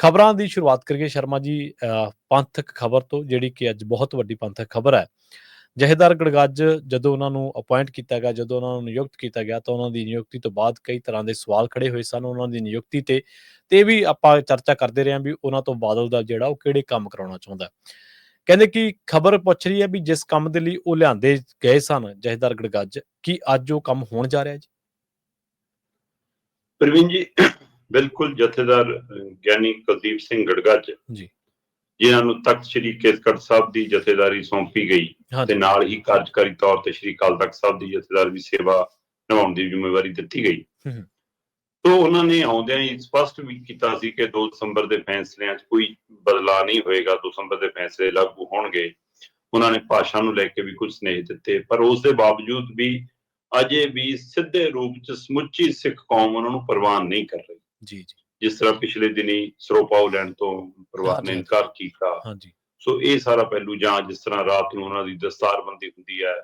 ਖਬਰਾਂ ਦੀ ਸ਼ੁਰੂਆਤ ਕਰੀਏ ਸ਼ਰਮਾ ਜੀ ਪੰਥਕ ਖਬਰ ਤੋਂ, ਜਿਹੜੀ ਕਿ ਅੱਜ ਬਹੁਤ ਵੱਡੀ ਪੰਥਕ ਖਬਰ ਹੈ। ਜਥੇਦਾਰ ਗੜਗੱਜ ਜਦੋਂ ਉਹਨਾਂ ਨੂੰ ਅਪੁਆਇੰਟ ਕੀਤਾ ਗਿਆ, ਜਦੋਂ ਉਹਨਾਂ ਨੂੰ ਨਿਯੁਕਤ ਕੀਤਾ ਗਿਆ, ਤਾਂ ਉਹਨਾਂ ਦੀ ਨਿਯੁਕਤੀ ਤੋਂ ਬਾਅਦ ਕਈ ਤਰ੍ਹਾਂ ਦੇ ਸਵਾਲ ਖੜੇ ਹੋਏ ਸਨ ਉਹਨਾਂ ਦੀ ਨਿਯੁਕਤੀ ਤੇ ਵੀ ਆਪਾਂ ਚਰਚਾ ਕਰਦੇ ਰਹੇ ਹਾਂ ਵੀ ਉਹਨਾਂ ਤੋਂ ਬਾਦਲ ਦਾ ਜਿਹੜਾ ਉਹ ਕਿਹੜੇ ਕੰਮ ਕਰਾਉਣਾ ਚਾਹੁੰਦਾ। ਕਹਿੰਦੇ ਕਿ ਖਬਰ ਪੁੱਛ ਰਹੀ ਹੈ ਵੀ ਜਿਸ ਕੰਮ ਦੇ ਲਈ ਉਹ ਲਿਆਂਦੇ ਗਏ ਸਨ ਜਥੇਦਾਰ ਗੜਗੱਜ, ਕੀ ਅੱਜ ਉਹ ਕੰਮ ਹੋਣ ਜਾ ਰਿਹਾ ਜੀ? ਪ੍ਰਵੀਨ ਜੀ, ਬਿਲਕੁਲ ਜਥੇਦਾਰ ਗਿਆਨੀ ਕੁਲਦੀਪ ਸਿੰਘ ਗੜਗੱਜ ਜੀ, ਜਿਨ੍ਹਾਂ ਨੂੰ ਤਖਤ ਸ੍ਰੀ ਕੇਸਗੜ੍ਹ ਸਾਹਿਬ ਦੀ ਜਥੇਦਾਰੀ ਸੌਂਪੀ ਗਈ ਤੇ ਨਾਲ ਹੀ ਕਾਰਜਕਾਰੀ ਤੌਰ ਤੇ ਸ੍ਰੀ ਅਕਾਲ ਤਖਤ ਸਾਹਿਬ ਦੀ ਜਥੇਦਾਰ ਦੀ ਸੇਵਾ ਨਿਭਾਉਣ ਦੀ ਜ਼ਿੰਮੇਵਾਰੀ ਦਿੱਤੀ ਗਈ। ਤੋਂ ਉਹਨਾਂ ਨੇ ਆਉਂਦਿਆਂ ਹੀ ਸਪਸ਼ਟ ਵੀ ਕੀਤਾ ਸੀ ਕਿ 2 ਦਸੰਬਰ ਦੇ ਫੈਸਲਿਆਂ 'ਚ ਕੋਈ ਬਦਲਾਅ ਨਹੀਂ ਹੋਏਗਾ, 2 ਦਸੰਬਰ ਦੇ ਫੈਸਲੇ ਲਾਗੂ ਹੋਣਗੇ। ਉਹਨਾਂ ਨੇ ਭਾਸ਼ਾ ਨੂੰ ਲੈ ਕੇ ਵੀ ਕੁਝ ਸੁਨੇਹੇ ਦਿੱਤੇ, ਪਰ ਉਸ ਦੇ ਬਾਵਜੂਦ ਵੀ ਅਜੇ ਵੀ ਸਿੱਧੇ ਰੂਪ 'ਚ ਸਮੁੱਚੀ ਸਿੱਖ ਕੌਮ ਉਹਨਾਂ ਨੂੰ ਪ੍ਰਵਾਨ ਨਹੀਂ ਕਰ ਰਹੀ। ਜੀ, ਜਿਸ ਤਰ੍ਹਾਂ ਪਿਛਲੇ ਦਿਨੀ ਸਰੋਪਾਓ ਲੈਣ ਤੋਂ ਪਰਿਵਾਰ ਨੇ ਇਨਕਾਰ ਕੀਤਾ। ਸੋ ਇਹ ਸਾਰਾ ਪਹਿਲੂ, ਜਾਂ ਜਿਸ ਤਰ੍ਹਾਂ ਰਾਤ ਨੂੰ ਉਹਨਾਂ ਦੀ ਦਸਤਾਰਬੰਦੀ ਹੁੰਦੀ ਹੈ,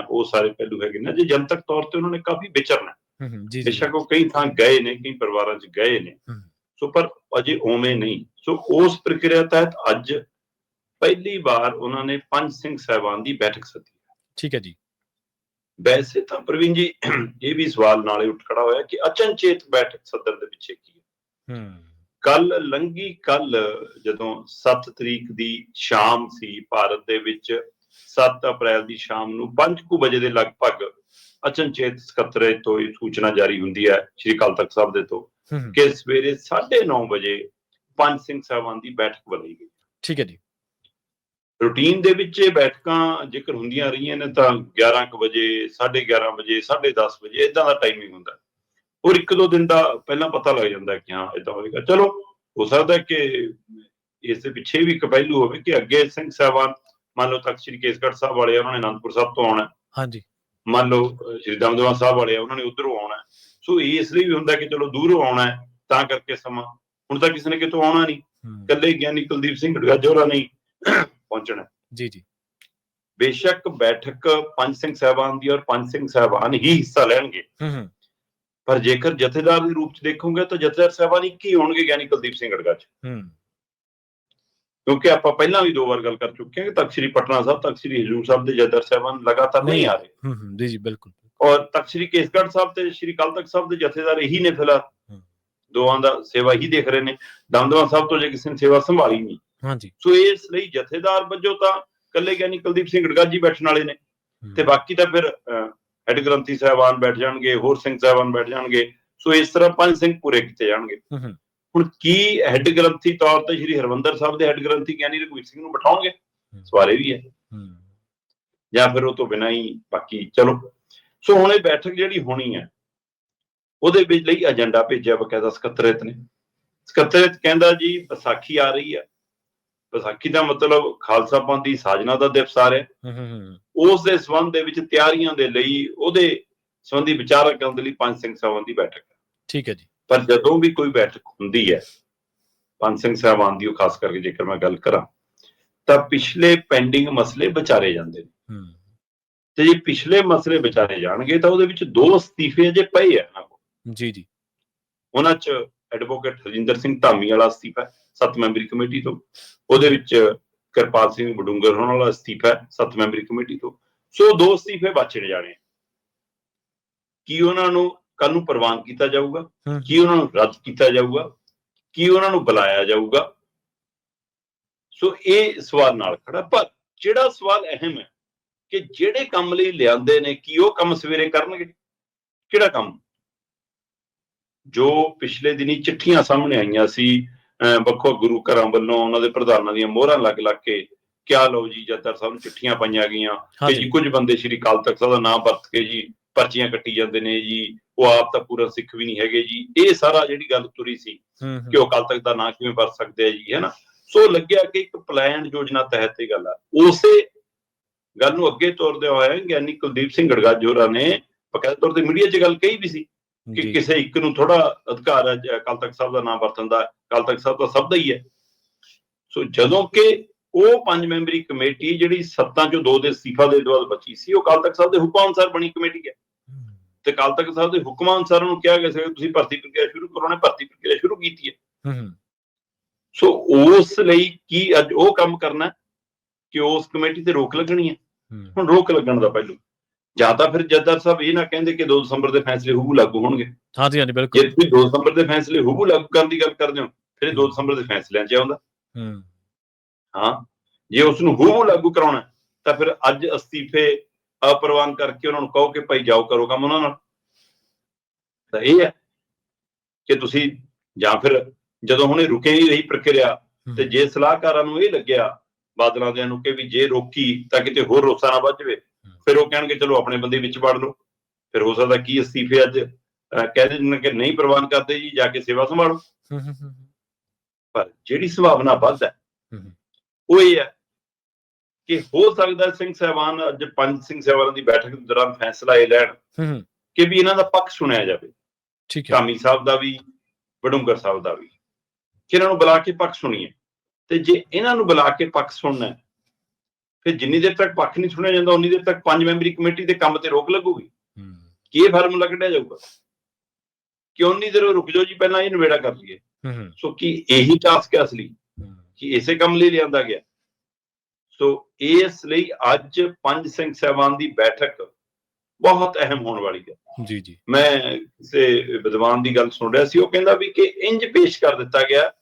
ਉਹ ਸਾਰੇ ਪਹਿਲੂ ਹੈਗੇ ਨੇ। ਜੇ ਜਨਤਕ ਤੌਰ ਤੇ ਉਹਨਾਂ ਨੇ ਕਾਫੀ ਵਿਚਰਨਾ, ਬੇਸ਼ੱਕ ਉਹ ਕਈ ਥਾਂ ਗਏ ਨੇ, ਕਈ ਪਰਿਵਾਰਾਂ 'ਚ ਗਏ ਨੇ, ਸੋ ਪਰ ਅਜੇ ਉਵੇਂ ਨਹੀਂ। ਸੋ ਉਸ ਪ੍ਰਕਿਰਿਆ ਤਹਿਤ ਅੱਜ ਪਹਿਲੀ ਵਾਰ ਉਹਨਾਂ ਨੇ ਪੰਜ ਸਿੰਘ ਸਾਹਿਬਾਨ ਦੀ ਬੈਠਕ ਸੱਦੀ। ਠੀਕ ਹੈ ਜੀ। ਵੈਸੇ ਤਾਂ ਪ੍ਰਵੀਨ ਜੀ ਇਹ ਵੀ ਸਵਾਲ ਨਾਲੇ ਉੱਠ ਖੜਾ ਹੋਇਆ ਕਿ ਅਚਨਚੇਤ ਬੈਠਕ ਸੱਦਣ ਦੇ ਪਿੱਛੇ ਕੀ ਹੈ। ਕੱਲ ਜਦੋਂ 7 ਤਰੀਕ ਦੀ ਸ਼ਾਮ ਸੀ, ਭਾਰਤ ਦੇ ਵਿੱਚ 7 ਅਪ੍ਰੈਲ ਦੀ ਸ਼ਾਮ ਨੂੰ 5 ਵਜੇ ਦੇ ਲਗਭਗ ਅਚਨਚੇਤ ਸਕੱਤਰੇਤ ਤੋਂ ਇਹ ਸੂਚਨਾ ਜਾਰੀ ਹੁੰਦੀ ਹੈ ਸ੍ਰੀ ਅਕਾਲ ਤਖਤ ਸਾਹਿਬ ਦੇ ਤੋਂ ਕਿ ਸਵੇਰੇ 9:30 ਵਜੇ ਪੰਜ ਸਿੰਘ ਸਾਹਿਬਾਨ ਦੀ ਬੈਠਕ ਬੁਲਾਈ ਗਈ। ਠੀਕ ਹੈ ਜੀ। ਰੂਟੀਨ ਦੇ ਵਿੱਚ ਇਹ ਬੈਠਕਾਂ ਜੇਕਰ ਹੁੰਦੀਆਂ ਰਹੀਆਂ ਨੇ ਤਾਂ 11 ਵਜੇ, 11:30 ਵਜੇ, 10:30 ਵਜੇ ਇਦਾਂ ਦਾ ਟਾਈਮਿੰਗ ਹੁੰਦਾ, ਔਰ 1-2 ਦਿਨ ਦਾ ਪਹਿਲਾਂ ਪਤਾ ਲੱਗ ਜਾਂਦਾ ਕਿ ਹਾਂ ਇਦਾਂ ਹੋਵੇਗਾ। ਚਲੋ, ਹੋ ਸਕਦਾ ਕਿ ਇਸ ਦੇ ਪਿੱਛੇ ਵੀ ਇੱਕ ਪਹਿਲੂ ਹੋਵੇ ਕਿ ਅੱਗੇ ਸਿੰਘ ਸਾਹਿਬਾਨ, ਮੰਨ ਲਓ ਤਖਤ ਸ੍ਰੀ ਕੇਸਗੜ੍ਹ ਸਾਹਿਬ ਵਾਲੇ ਉਹਨਾਂ ਨੇ ਅਨੰਦਪੁਰ ਸਾਹਿਬ ਤੋਂ ਆਉਣਾ, ਮੰਨ ਲਓ ਸ੍ਰੀ ਦਮਦਮਾ ਸਾਹਿਬ ਵਾਲੇ ਉਹਨਾਂ ਨੇ ਉਧਰੋਂ ਆਉਣਾ। ਸੋ ਇਸ ਲਈ ਵੀ ਹੁੰਦਾ ਕਿ ਚਲੋ ਦੂਰੋਂ ਆਉਣਾ ਤਾਂ ਕਰਕੇ ਸਮਾਂ, ਹੁਣ ਤਾਂ ਕਿਸੇ ਨੇ ਕਿਤੋਂ ਆਉਣਾ ਨਹੀਂ, ਇਕੱਲੇ ਗਿਆਨੀ ਕੁਲਦੀਪ ਸਿੰਘ ਗੜਗੱਜ ਹੋਰਾਂ ਨੇ ਪਹੁੰਚਣਾ। ਜੀ। ਬੇਸ਼ੱਕ ਬੈਠਕ ਪੰਜ ਸਿੰਘ ਸਾਹਿਬਾਨ ਦੀ ਔਰ ਪੰਜ ਸਿੰਘ ਸਾਹਿਬਾਨ ਹੀ ਹਿੱਸਾ ਲੈਣਗੇ, ਪਰ ਜੇਕਰ ਜਥੇਦਾਰ ਦੇ ਰੂਪ ਚ ਦੇਖੋਗੇ ਤਾਂ ਜਥੇਦਾਰ ਸਾਹਿਬਾਨ ਇੱਕ ਹੀ ਹੋਣਗੇ, ਗਿਆਨੀ ਕੁਲਦੀਪ ਸਿੰਘ ਗੜਗੱਜ। ਕਿਉਂਕਿ ਆਪਾਂ ਪਹਿਲਾਂ ਵੀ 2 ਵਾਰ ਗੱਲ ਕਰ ਚੁੱਕੇ ਹਾਂ ਕਿ ਤਖਤ ਸ੍ਰੀ ਪਟਨਾ ਸਾਹਿਬ, ਤਖਤ ਸ੍ਰੀ ਹਜ਼ੂਰ ਸਾਹਿਬ ਦੇ ਜਥੇਦਾਰ ਸਾਹਿਬਾਨ ਲਗਾਤਾਰ ਨਹੀਂ ਆ ਰਹੇ। ਜੀ ਬਿਲਕੁਲ। ਔਰ ਤਖਤ ਸ੍ਰੀ ਕੇਸਗੜ੍ਹ ਸਾਹਿਬ ਤੇ ਸ੍ਰੀ ਅਕਾਲ ਤਖਤ ਸਾਹਿਬ ਦੇ ਜਥੇਦਾਰ ਇਹੀ ਨੇ, ਫਿਲਹਾਲ ਦੋਵਾਂ ਦਾ ਸੇਵਾ ਹੀ ਦੇਖ ਰਹੇ ਨੇ। ਦਮਦਮਾ ਸਾਹਿਬ ਤੋਂ ਜੇ ਕਿਸੇ ਨੇ ਸੇਵਾ ਸੰਭਾਲੀ ਨਹੀਂ। ਸੋ ਇਸ ਲਈ ਜਥੇਦਾਰ ਵਜੋਂ ਤਾਂ ਇਕੱਲੇ ਗਿਆਨੀ ਕੁਲਦੀਪ ਸਿੰਘ ਗੜਗੱਜ ਹੀ ਬੈਠਣ ਵਾਲੇ ਨੇ, ਤੇ ਬਾਕੀ ਤਾਂ ਫਿਰ ਹੈਡ ਗ੍ਰੰਥੀ ਸਾਹਿਬਾਨ ਬੈਠ ਜਾਣਗੇ, ਹੋਰ ਸਿੰਘ ਸਾਹਿਬਾਨ ਬੈਠ ਜਾਣਗੇ। ਸੋ ਇਸ ਤਰ੍ਹਾਂ 5 ਸਿੰਘ ਪੂਰੇ ਕੀਤੇ ਜਾਣਗੇ। ਹੁਣ ਕੀ ਹੈਡ ਗ੍ਰੰਥੀ ਤੌਰ ਤੇ ਸ੍ਰੀ ਹਰਿਮੰਦਰ ਸਾਹਿਬ ਦੇ ਹੈਡ ਗ੍ਰੰਥੀ ਗਿਆਨੀ ਰਘਵੀਰ ਸਿੰਘ ਨੂੰ ਬਿਠਾਉਣਗੇ? ਸਵਾਲ ਇਹ ਵੀ ਹੈ, ਜਾਂ ਫਿਰ ਉਹ ਤੋਂ ਬਿਨਾਂ ਹੀ ਬਾਕੀ। ਚਲੋ, ਸੋ ਹੁਣ ਇਹ ਬੈਠਕ ਜਿਹੜੀ ਹੋਣੀ ਹੈ ਉਹਦੇ ਵਿੱਚ ਲਈ ਏਜੰਡਾ ਭੇਜਿਆ ਬਕਾਇਦਾ ਸਕੱਤਰੇਤ ਨੇ। ਸਕੱਤਰੇਤ ਕਹਿੰਦਾ ਜੀ ਵਿਸਾਖੀ ਆ ਰਹੀ ਹੈ, ਵਿਸਾਖੀ ਦਾ ਮਤਲਬ ਖਾਲਸਾ ਪੰਥ ਦੀ ਸਾਜਨਾ ਦਾ ਦਿਵਸ ਆ ਰਿਹਾ, ਉਸ ਦੇ ਸੰਬੰਧ ਦੇ ਵਿੱਚ ਤਿਆਰੀਆਂ ਦੇ ਲਈ ਉਹਦੇ ਸੰਬੰਧੀ ਵਿਚਾਰ ਕਰਨ ਦੇ ਲਈ ਪੰਜ ਸਿੰਘ ਸਾਹਿਬਾਨ ਦੀ ਬੈਠਕ ਹੈ। ਠੀਕ ਹੈ ਜੀ। ਪਰ ਜਦੋਂ ਵੀ ਕੋਈ ਬੈਠਕ ਹੁੰਦੀ ਹੈ ਪੰਜ ਸਿੰਘ ਸਾਹਿਬਾਨ ਦੀ, ਉਹ ਖਾਸ ਕਰਕੇ ਜੇਕਰ ਮੈਂ ਗੱਲ ਕਰਾਂ ਤਾਂ ਪਿਛਲੇ ਪੈਂਡਿੰਗ ਮਸਲੇ ਵਿਚਾਰੇ ਜਾਂਦੇ ਨੇ, ਤੇ ਜੇ ਪਿਛਲੇ ਮਸਲੇ ਵਿਚਾਰੇ ਜਾਣਗੇ ਤਾਂ ਉਹਦੇ ਵਿੱਚ 2 ਅਸਤੀਫੇ ਅਜੇ ਪਏ ਆ। ਜੀ। ਉਹਨਾਂ 'ਚ ਐਡਵੋਕੇਟ ਹਰਜਿੰਦਰ ਸਿੰਘ ਧਾਮੀ ਵਾਲਾ ਅਸਤੀਫਾ 7 ਮੈਂਬਰੀ ਕਮੇਟੀ ਤੋਂ, ਉਹਦੇ ਵਿੱਚ ਕਿਰਪਾਲ ਸਿੰਘ ਬਡੂੰਗਰ ਹੋਣ ਵਾਲਾ ਅਸਤੀਫਾ 7 ਮੈਂਬਰੀ ਕਮੇਟੀ ਤੋਂ। ਸੋ 2 ਅਸਤੀਫੇ ਬਚਣੇ ਜਾਣੇ। ਕੀ ਉਹਨਾਂ ਨੂੰ ਕੱਲ ਨੂੰ ਪ੍ਰਵਾਨ ਕੀਤਾ ਜਾਊਗਾ? ਕੀ ਉਹਨਾਂ ਨੂੰ ਰੱਦ ਕੀਤਾ ਜਾਊਗਾ? ਕੀ ਉਹਨਾਂ ਨੂੰ ਬੁਲਾਇਆ ਜਾਊਗਾ? ਸੋ ਇਹ ਸਵਾਲ ਨਾਲ ਖੜਾ। ਪਰ ਜਿਹੜਾ ਸਵਾਲ ਅਹਿਮ ਹੈ ਕਿ ਜਿਹੜੇ ਕੰਮ ਲਈ ਲਿਆਂਦੇ ਨੇ, ਕੀ ਉਹ ਕੰਮ ਸਵੇਰੇ ਕਰਨਗੇ? ਕਿਹੜਾ ਕੰਮ? ਜੋ ਪਿਛਲੇ ਦਿਨੀ ਚਿੱਠੀਆਂ ਸਾਹਮਣੇ ਆਈਆਂ ਸੀ ਵੱਖੋ ਗੁਰੂ ਘਰਾਂ ਵੱਲੋਂ, ਉਹਨਾਂ ਦੇ ਪ੍ਰਧਾਨਾਂ ਦੀਆਂ ਮੋਹਰਾਂ ਲੱਗ ਕੇ ਕਿਆ ਲਓ ਜੀ, ਜਥੇਦਾਰ ਸਾਹਿਬ ਨੂੰ ਚਿੱਠੀਆਂ ਪਾਈਆਂ ਗਈਆਂ ਕਿ ਜੀ ਕੁਝ ਬੰਦੇ ਸ੍ਰੀ ਅਕਾਲ ਤਖਤ ਸਾਹਿਬ ਦਾ ਨਾਮ ਵਰਤ ਕੇ ਜੀ ਪਰਚੀਆਂ ਕੱਟੀ ਜਾਂਦੇ ਨੇ ਜੀ, ਉਹ ਆਪ ਤਾਂ ਪੂਰਾ ਸਿੱਖ ਵੀ ਨਹੀਂ ਹੈਗੇ ਜੀ। ਇਹ ਸਾਰਾ ਜਿਹੜੀ ਗੱਲ ਤੁਰੀ ਸੀ ਕਿ ਉਹ ਅਕਾਲ ਤਖਤ ਦਾ ਨਾਂ ਕਿਵੇਂ ਵਰਤ ਸਕਦੇ ਆ ਜੀ, ਹੈ ਨਾ। ਸੋ ਲੱਗਿਆ ਕਿ ਇੱਕ ਪਲਾਨ ਯੋਜਨਾ ਤਹਿਤ ਇਹ ਗੱਲ ਆ। ਉਸੇ ਗੱਲ ਨੂੰ ਅੱਗੇ ਤੋਰਦੇ ਹੋਇਆ ਗਿਆਨੀ ਕੁਲਦੀਪ ਸਿੰਘ ਗੜਗੱਜ ਹੋਰਾਂ ਨੇ ਬਕਾਇਦਾ ਤੌਰ ਤੇ ਮੀਡੀਆ 'ਚ ਗੱਲ ਕਹੀ ਵੀ ਸੀ ਕਿ ਕਿਸੇ ਇੱਕ ਨੂੰ ਥੋੜਾ ਅਧਿਕਾਰ ਹੈ ਅਕਾਲ ਤਖਤ ਸਾਹਿਬ ਦਾ ਨਾਮ ਵਰਤਣ ਦਾ, ਅਕਾਲ ਤਖਤ ਸਾਹਿਬ ਦਾ ਸਭ ਦਾ ਹੀ ਹੈ। ਸੋ ਜਦੋਂ ਕਿ ਉਹ 5 ਮੈਂਬਰੀ ਕਮੇਟੀ ਜਿਹੜੀ 7 ਚੋਂ 2 ਦੇ ਅਸਤੀਫਾ ਦੇ ਬਾਅਦ ਬਚੀ ਸੀ, ਉਹ ਅਕਾਲ ਤਖਤ ਸਾਹਿਬ ਦੇ ਹੁਕਮਾਂ ਅਨੁਸਾਰ ਬਣੀ ਕਮੇਟੀ ਹੈ, ਤੇ ਅਕਾਲ ਤਖਤ ਸਾਹਿਬ ਦੇ ਹੁਕਮਾਂ ਅਨੁਸਾਰ ਉਹਨੂੰ ਕਿਹਾ ਗਿਆ ਸੀ ਤੁਸੀਂ ਭਰਤੀ ਪ੍ਰਕਿਰਿਆ ਸ਼ੁਰੂ ਕਰੋ। ਉਹਨੇ ਭਰਤੀ ਪ੍ਰਕਿਰਿਆ ਸ਼ੁਰੂ ਕੀਤੀ ਹੈ। ਸੋ ਉਸ ਲਈ ਕੀ ਅੱਜ ਉਹ ਕੰਮ ਕਰਨਾ ਕਿ ਉਸ ਕਮੇਟੀ ਤੇ ਰੋਕ ਲੱਗਣੀ ਹੈ। ਹੁਣ ਰੋਕ ਲੱਗਣ ਦਾ ਪਹਿਲੂ ਜਾਂ ਤਾਂ ਫਿਰ ਜੱਜਦਾਰ ਸਾਹਿਬ ਇਹ ਨਾ ਕਹਿੰਦੇ ਕਿ 2 ਦਸੰਬਰ ਦੇ ਫੈਸਲੇ ਹੂਬਹੂ ਲਾਗੂ ਹੋਣਗੇ। ਹਾਂਜੀ ਹਾਂਜੀ ਬਿਲਕੁਲ। ਜੇ ਤੁਸੀਂ 2 ਦਸੰਬਰ ਦੇ ਫੈਸਲੇ ਹੂਬਹੂ ਲਾਗੂ ਕਰਨ ਦੀ ਗੱਲ ਕਰਦੇ ਹੋ ਫਿਰ 2 ਦਸੰਬਰ ਦੇ ਫੈਸਲਿਆਂ 'ਚ ਆਉਂਦਾ। ਹਾਂ, ਜੇ ਉਸ ਨੂੰ ਹੂਬਹੂ ਲਾਗੂ ਕਰਾਉਣਾ ਤਾਂ ਫਿਰ ਅੱਜ ਅਸਤੀਫੇ ਅਪਰਵਾਨ ਕਰਕੇ ਉਹਨਾਂ ਨੂੰ ਕਹੋ ਕਿ ਭਾਈ ਜਾਓ ਕਰੋ ਕੰਮ ਉਹਨਾਂ ਨਾਲ। ਤਾਂ ਇਹ ਹੈ ਕਿ ਤੁਸੀਂ ਜਾਂ ਫਿਰ ਜਦੋਂ ਹੁਣੇ ਰੁਕੇ ਹੀ ਰਹੀ ਪ੍ਰਕਿਰਿਆ ਤੇ ਜੇ ਸਲਾਹਕਾਰਾਂ ਨੂੰ ਇਹ ਲੱਗਿਆ ਬਾਦਲਾਂ ਦਿਆਂ ਨੂੰ ਕਿ ਵੀ ਜੇ ਰੋਕੀ ਤਾਂ ਕਿਤੇ ਹੋਰ ਰੋਸਾ ਨਾ ਵੱਧ ਜਾਵੇ, ਫਿਰ ਉਹ ਕਹਿਣਗੇ ਚਲੋ ਆਪਣੇ ਬੰਦੇ ਵਿੱਚ ਵੜ ਲਓ। ਫਿਰ ਹੋ ਸਕਦਾ ਕੀ ਅਸਤੀਫੇ ਅੱਜ ਕਹਿ ਦੇਣ ਕਿ ਨਹੀਂ ਪ੍ਰਵਾਨ ਕਰਦੇ ਜੀ, ਜਾ ਕੇ ਸੇਵਾ ਸੰਭਾਲੋ। ਪਰ ਜਿਹੜੀ ਸੰਭਾਵਨਾ ਵੱਧ ਹੈ ਉਹ ਇਹ ਹੈ ਕਿ ਹੋ ਸਕਦਾ ਸਿੰਘ ਸਾਹਿਬਾਨ ਅੱਜ 5 ਸਿੰਘ ਸਾਹਿਬਾਨਾਂ ਦੀ ਬੈਠਕ ਦੇ ਦੌਰਾਨ ਫੈਸਲਾ ਇਹ ਲੈਣ ਕਿ ਵੀ ਇਹਨਾਂ ਦਾ ਪੱਖ ਸੁਣਿਆ ਜਾਵੇ, ਧਾਮੀ ਸਾਹਿਬ ਦਾ ਵੀ ਵਡੂੰਗਰ ਸਾਹਿਬ ਦਾ ਵੀ, ਕਿ ਇਹਨਾਂ ਨੂੰ ਬੁਲਾ ਕੇ ਪੱਖ ਸੁਣੀਏ। ਤੇ ਜੇ ਇਹਨਾਂ ਨੂੰ ਬੁਲਾ ਕੇ ਪੱਖ ਸੁਣਨਾ ਫਿਰ ਜਿੰਨੀ ਦੇਰ ਤੱਕ ਪੱਖ ਨਹੀਂ ਸੁਣਿਆ ਜਾਂਦਾ ਉਨੀ ਦੇਰ ਤੱਕ 5 ਮੈਂਬਰੀ ਕਮੇਟੀ ਦੇ ਕੰਮ ਤੇ ਰੋਕ ਲੱਗੂਗੀ। ਕੀ ਇਹ ਫਾਰਮੂਲਾ ਕੱਢਿਆ ਜਾਊਗਾ ਕਿ ਉਨੀ ਦੇਰ ਰੁਕ ਜਾਓ ਜੀ, ਪਹਿਲਾਂ ਇਹ ਨਵੇੜਾ ਕਰ ਲਈਏ। ਸੋ ਕੀ ਇਹੀ ਟਾਸਕ ਹੈ ਅਸਲੀ ਕਿ ਇਸੇ ਕੰਮ ਲਈ ਲਿਆਂਦਾ ਗਿਆ? ਸੋ ਇਸ ਲਈ ਅੱਜ 5 ਸਿੰਘ ਸਾਹਿਬਾਨ ਦੀ ਬੈਠਕ ਬਹੁਤ ਅਹਿਮ ਹੋਣ ਵਾਲੀ ਹੈ। ਜੀ ਜੀ, ਮੈਂ ਕਿਸੇ ਵਿਦਵਾਨ ਦੀ ਗੱਲ ਸੁਣ ਰਿਹਾ ਸੀ, ਉਹ ਕਹਿੰਦਾ ਵੀ ਕਿ ਇੰਜ ਪੇਸ਼ ਕਰ ਦਿੱਤਾ ਗਿਆ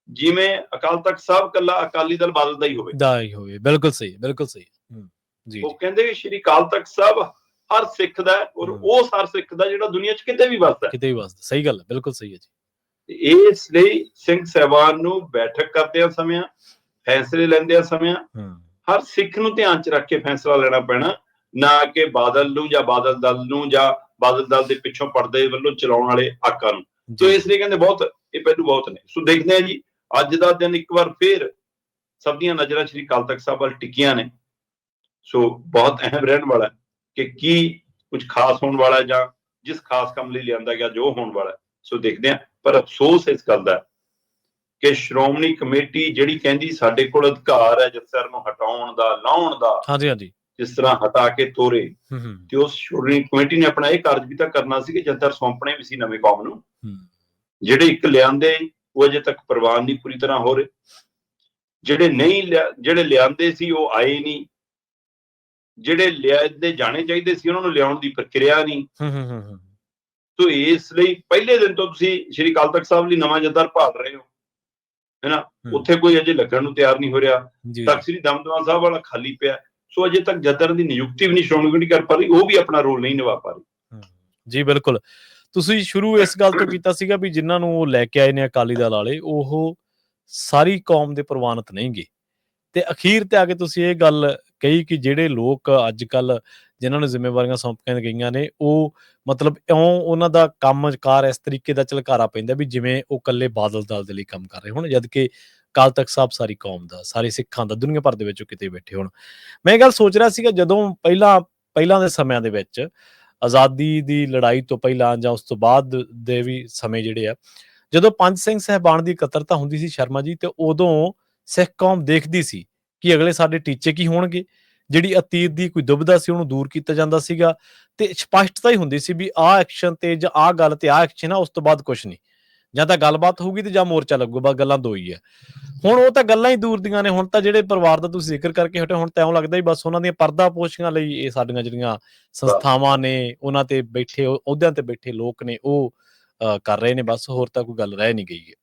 ਜਿਵੇਂ ਅਕਾਲ ਤਖਤ ਸਾਹਿਬ ਕੱਲਾ ਅਕਾਲੀ ਦਲ ਬਾਦਲ ਦਾ ਹੀ ਹੋਵੇ। ਬਿਲਕੁਲ ਸਹੀ, ਬਿਲਕੁਲ ਸਹੀ। ਜੀ, ਉਹ ਕਹਿੰਦੇ ਵੀ ਸ਼੍ਰੀ ਅਕਾਲ ਤਖਤ ਸਾਹਿਬ ਹਰ ਸਿੱਖ ਦਾ ਔਰ ਉਸ ਹਰ ਸਿੱਖ ਦਾ ਜਿਹੜਾ ਦੁਨੀਆ 'ਚ ਕਿਤੇ ਵੀ ਵਸਦਾ। ਸਹੀ ਗੱਲ ਹੈ, ਬਿਲਕੁਲ ਸਹੀ ਹੈ ਜੀ। ਇਸ ਲਈ ਸਿੰਘ ਸਾਹਿਬਾਨ ਨੂੰ ਬੈਠਕ ਕਰਦਿਆਂ ਸਮਿਆਂ, ਫੈਸਲੇ ਲੈਂਦਿਆਂ ਸਮਿਆਂ ਹਰ ਸਿੱਖ ਨੂੰ ਧਿਆਨ 'ਚ ਰੱਖ ਕੇ ਫੈਸਲਾ ਲੈਣਾ ਪੈਣਾ, ਨਾ ਕਿ ਬਾਦਲ ਨੂੰ ਜਾਂ ਬਾਦਲ ਦਲ ਨੂੰ ਜਾਂ ਬਾਦਲ ਦਲ ਦੇ ਪਿੱਛੋਂ ਪਰਦੇ ਵੱਲੋਂ ਚਲਾਉਣ ਵਾਲੇ ਆਕਾਂ ਨੂੰ। ਸੋ ਇਸ ਲਈ ਕਹਿੰਦੇ ਬਹੁਤ ਇਹ ਪਹਿਲੂ ਬਹੁਤ ਨੇ। ਸੋ ਦੇਖਦੇ ਹਾਂ ਜੀ, ਅੱਜ ਦਾ ਦਿਨ ਇੱਕ ਵਾਰ ਫੇਰ ਸਭ ਦੀਆਂ ਨਜ਼ਰਾਂ ਸ਼੍ਰੀ ਅਕਾਲ ਤਖਤ ਸਾਹਿਬ ਵੱਲ ਟਿਕੀਆਂ ਨੇ। ਸੋ ਬਹੁਤ ਅਹਿਮ ਰਹਿਣ ਵਾਲਾ ਕਿ ਕੀ ਕੁਝ ਖਾਸ ਹੋਣ ਵਾਲਾ ਜਾਂ ਜਿਸ ਖਾਸ ਕੰਮ ਲਈ ਲਿਆਂਦਾ ਗਿਆ ਜੋ ਹੋਣ ਵਾਲਾ। ਸੋ ਦੇਖਦੇ ਹਾਂ। ਪਰ ਅਫਸੋਸ ਇਸ ਗੱਲ ਦਾ ਕਿ ਸ਼੍ਰੋਮਣੀ ਕਮੇਟੀ ਜਿਹੜੀ ਕਹਿੰਦੀ ਸਾਡੇ ਕੋਲ ਅਧਿਕਾਰ ਹੈ ਜਥੇਦਾਰ ਨੂੰ ਹਟਾਉਣ ਦਾ, ਲਾਉਣ ਦਾ, ਜਿਸ ਤਰ੍ਹਾਂ ਹਟਾ ਕੇ ਤੋਰੇ, ਤੇ ਉਸ ਸ਼੍ਰੋਮਣੀ ਕਮੇਟੀ ਨੇ ਆਪਣਾ ਇਹ ਕਾਰਜ ਵੀ ਤਾਂ ਕਰਨਾ ਸੀ ਕਿ ਜਥੇਦਾਰ ਸੌਂਪਣੇ ਵੀ ਸੀ ਨਵੇਂ ਕੌਮ ਨੂੰ। ਜਿਹੜੇ ਇੱਕ ਲਿਆਂਦੇ ਉਹ ਅਜੇ ਤੱਕ ਪ੍ਰਵਾਨ ਨਹੀਂ ਪੂਰੀ ਤਰ੍ਹਾਂ ਹੋ ਰਹੇ, ਜਿਹੜੇ ਲਿਆਂਦੇ ਸੀ ਉਹ ਆਏ ਨਹੀਂ, ਜਿਹੜੇ ਲਿਆਂਦੇ ਜਾਣੇ ਚਾਹੀਦੇ ਸੀ ਉਹਨਾਂ ਨੂੰ ਲਿਆਉਣ ਦੀ ਪ੍ਰਕਿਰਿਆ ਨਹੀਂ। ਸੋ ਇਸ ਲਈ ਪਹਿਲੇ ਦਿਨ ਤੋਂ ਤੁਸੀਂ ਸ਼੍ਰੀ ਅਕਾਲ ਤਖਤ ਸਾਹਿਬ ਲਈ ਨਵਾਂ ਜਥੇਦਾਰ ਭਾਲ ਰਹੇ ਹੋ, ਹੈਨਾ, ਉੱਥੇ ਕੋਈ ਅਜੇ ਲੱਗਣ ਨੂੰ ਤਿਆਰ ਨਹੀਂ ਹੋ ਰਿਹਾ। ਤਖਤ ਸ੍ਰੀ ਦਮਦਮਾ ਸਾਹਿਬ ਵਾਲਾ ਖਾਲੀ ਪਿਆ। ਸੋ ਅਜੇ ਤੱਕ ਜਥੇਦਾਰ ਦੀ ਨਿਯੁਕਤੀ ਵੀ ਨਹੀਂ ਸ਼੍ਰੋਮਣੀ ਕਮੇਟੀ ਕਰ ਪਾ ਰਹੀ, ਉਹ ਵੀ ਆਪਣਾ ਰੋਲ ਨਹੀਂ ਨਿਭਾ ਪਾ ਰਹੀ। ਜੀ ਬਿਲਕੁਲ, ਤੁਸੀਂ ਸ਼ੁਰੂ ਇਸ ਗੱਲ ਤੋਂ ਕੀਤਾ ਸੀਗਾ ਵੀ ਜਿਨ੍ਹਾਂ ਨੂੰ ਉਹ ਲੈ ਕੇ ਆਏ ਨੇ ਅਕਾਲੀ ਦਲ ਵਾਲੇ, ਉਹ ਸਾਰੀ ਕੌਮ ਦੇ ਪ੍ਰਵਾਨਿਤ ਨਹੀਂ ਗੇ, ਤੇ ਅਖੀਰ ਤੇ ਆ ਕੇ ਤੁਸੀਂ ਇਹ ਗੱਲ ਕਹੀ ਕਿ ਜਿਹੜੇ ਲੋਕ ਅੱਜ ਕੱਲ ਜਿਨ੍ਹਾਂ ਨੂੰ ਜ਼ਿੰਮੇਵਾਰੀਆਂ ਸੌਂਪੀਆਂ ਗਈਆਂ ਨੇ, ਉਹ ਮਤਲਬ ਇਉਂ ਉਹਨਾਂ ਦਾ ਕੰਮਕਾਰ ਇਸ ਤਰੀਕੇ ਦਾ ਝਲਕਾਰਾ ਪੈਂਦਾ ਵੀ ਜਿਵੇਂ ਉਹ ਇਕੱਲੇ ਬਾਦਲ ਦਲ ਦੇ ਲਈ ਕੰਮ ਕਰ ਰਹੇ ਹੋਣ, ਜਦ ਕਿ ਅਕਾਲ ਤਖਤ ਸਾਹਿਬ ਸਾਰੀ ਕੌਮ ਦਾ, ਸਾਰੇ ਸਿੱਖਾਂ ਦਾ, ਦੁਨੀਆ ਭਰ ਦੇ ਵਿੱਚ ਕਿਤੇ ਬੈਠੇ ਹੋਣ। ਮੈਂ ਇਹ ਗੱਲ ਸੋਚ ਰਿਹਾ ਸੀਗਾ ਜਦੋਂ ਪਹਿਲਾਂ ਦੇ ਸਮਿਆਂ ਦੇ ਵਿੱਚ ਆਜ਼ਾਦੀ ਦੀ ਲੜਾਈ ਤੋਂ ਪਹਿਲਾਂ ਜਾਂ ਉਸ ਤੋਂ ਬਾਅਦ ਦੇ ਵੀ ਸਮੇਂ ਜਿਹੜੇ ਆ, ਜਦੋਂ 5 ਸਿੰਘ ਸਾਹਿਬਾਨ ਦੀ ਇਕੱਤਰਤਾ ਹੁੰਦੀ ਸੀ ਸ਼ਰਮਾ ਜੀ, ਤੇ ਉਦੋਂ ਸਿੱਖ ਕੌਮ ਦੇਖਦੀ ਸੀ ਕਿ ਅਗਲੇ ਸਾਡੇ ਟੀਚੇ ਕੀ ਹੋਣਗੇ। ਜਿਹੜੀ ਅਤੀਤ ਦੀ ਕੋਈ ਦੁਬਿਧਾ ਸੀ ਉਹਨੂੰ ਦੂਰ ਕੀਤਾ ਜਾਂਦਾ ਸੀਗਾ, ਤੇ ਸਪਸ਼ਟਤਾ ਹੀ ਹੁੰਦੀ ਸੀ ਵੀ ਆਹ ਐਕਸ਼ਨ ਤੇ ਜਾਂ ਆਹ ਗੱਲ ਤੇ ਆਹ ਐਕਸ਼ਨ ਆ, ਉਸ ਤੋਂ ਬਾਅਦ ਕੁਛ ਨਹੀਂ, ਜਾਂ ਤਾਂ ਗੱਲਬਾਤ ਹੋਊਗੀ ਤੇ ਜਾਂ ਮੋਰਚਾ ਲੱਗੂਗਾ, ਗੱਲਾਂ ਦੋ ਹੀ ਆ। ਹੁਣ ਉਹ ਤਾਂ ਗੱਲਾਂ ਹੀ ਦੂਰ ਦੀਆਂ ਨੇ। ਹੁਣ ਤਾਂ ਜਿਹੜੇ ਪਰਿਵਾਰ ਦਾ ਤੁਸੀਂ ਜ਼ਿਕਰ ਕਰਕੇ ਹਟੇ, ਹੁਣ ਤਾਂ ਇਉਂ ਲੱਗਦਾ ਹੀ ਬਸ ਉਹਨਾਂ ਦੀਆਂ ਪਰਦਾ ਪੋਸ਼ੀਆਂ ਲਈ ਇਹ ਸਾਡੀਆਂ ਜਿਹੜੀਆਂ ਸੰਸਥਾਵਾਂ ਨੇ, ਉਹਨਾਂ ਤੇ ਬੈਠੇ ਅਹੁਦਿਆਂ ਤੇ ਬੈਠੇ ਲੋਕ ਨੇ, ਉਹ ਕਰ ਰਹੇ ਨੇ, ਬਸ ਹੋਰ ਤਾਂ ਕੋਈ ਗੱਲ ਰਹਿ ਨਹੀਂ ਗਈ ਹੈ।